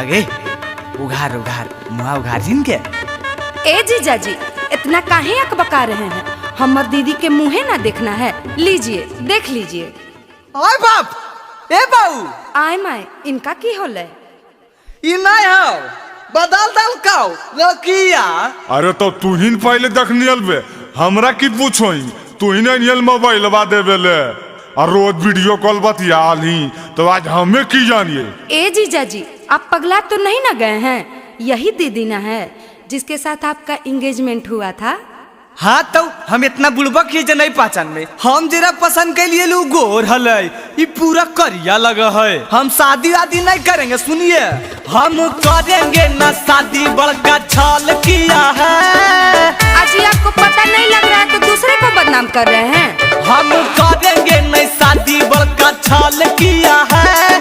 अगे उघार उघार मुहा उघार जिन के। ए जीजा जी इतना काहे अकबका रहे हैं? हमर दीदी के मुँहे ना देखना है, लीजिए देख लीजिए। ओए बाप ए बाऊ आय माय इनका की होले? ई नहीं हो बदल दल काओ लकिया। अरे तो तू ही पहले देख नियल बे, हमरा की पूछो तू ही नियल मोबाइल बा देवे ले और रोज वीडियो कॉल बतियाल ही तो आज हमें की जानिए। ए जीजा जी आप पगला तो नहीं ना गए हैं? यही दीदी ना है जिसके साथ आपका एंगेजमेंट हुआ था? हाँ तो हम इतना बुड़बक ही नहीं पहचान में। हम जरा पसंद के लिए लोग गोर हले, ये पूरा करिया लगा है। हम शादी वादी नहीं करेंगे, सुनिए हम करेंगे ना शादी, बड़का छल किया है। अजी आपको पता नहीं लग रहा है तो दूसरे को बदनाम कर रहे हैं। हम करेंगे नहीं शादी, बड़का छल किया है।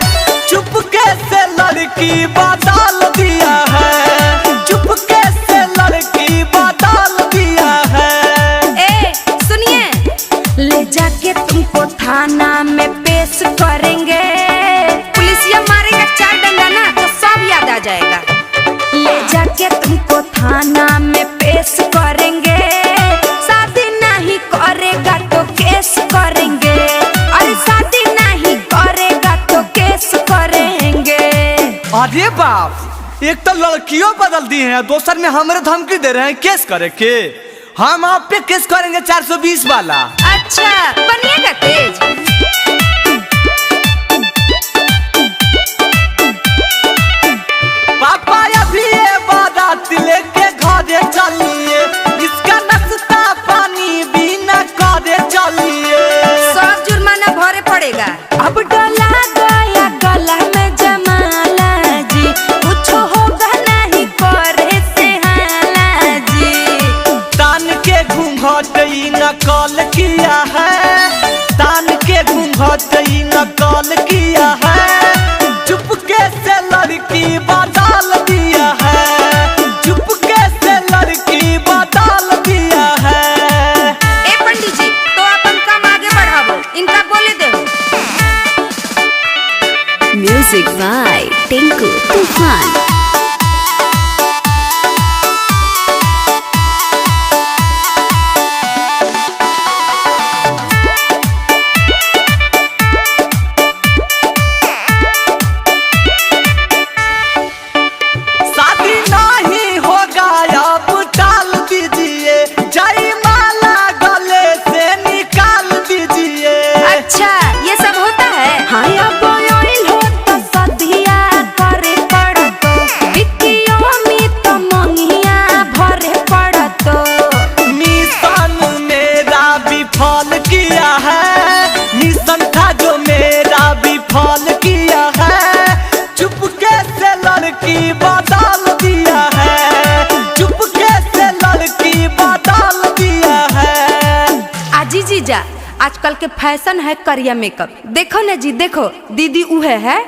चुपके से लड़की बदल दिया है, चुपके से लड़की बदल दिया है। ए सुनिए, ले जाके तुमको थाना में पेश करेंगे। पुलिसिया मारेगा 4 डंडा ना तो सब याद आ जाएगा। ले जाके तुमको थाना में पेश करेंगे, शादी नहीं करेगा तो केस करेंगे। अरे शादी नहीं करेगा तो केस करेंगे। अरे बाप, एक तो लड़कियों बदल दी हैं, दूसर में हमारे धमकी दे रहे हैं केस करे के। हम आप पे केस करेंगे 420 वाला। अच्छा बनिएगा तेज। पापा अभी ये बारात लेके घरे चलिए, इसका नाश्ता पानी भी न करे चलिए। सब जुर्माना भरे पड़ेगा। अब डला गया गला में जमाला जी, कुछ होगा नहीं करे से हाला जी। तान के घूंघट नकल किया है, तान के घूंघट नकल किया है। चुपके से लड़की बदल दिया है, चुपके से लड़की बदल दिया है। ए पंडित जी तो अपन काम आगे बढ़ावो, इनका बोले दो। Music by Tinku Tufan. शादी नहीं होगा अब टाल दीजिए, जयमाला गले से निकाल दीजिए। अच्छा ये सब होता है? हाँ अब ऑयल हो तो सदिया करे पड़तो, बिटियों में तो मंगिया भरे पड़तो। मिशन मेरा विफल किया है, मिशन था जो मेरा विफल किया है। चुपके से लड़की बदल दिया है, चुपके से लड़की बदल दिया है। आजी जीजा आजकल के फैशन है करिया मेकअप। देखो ना जी देखो, दीदी उहे है।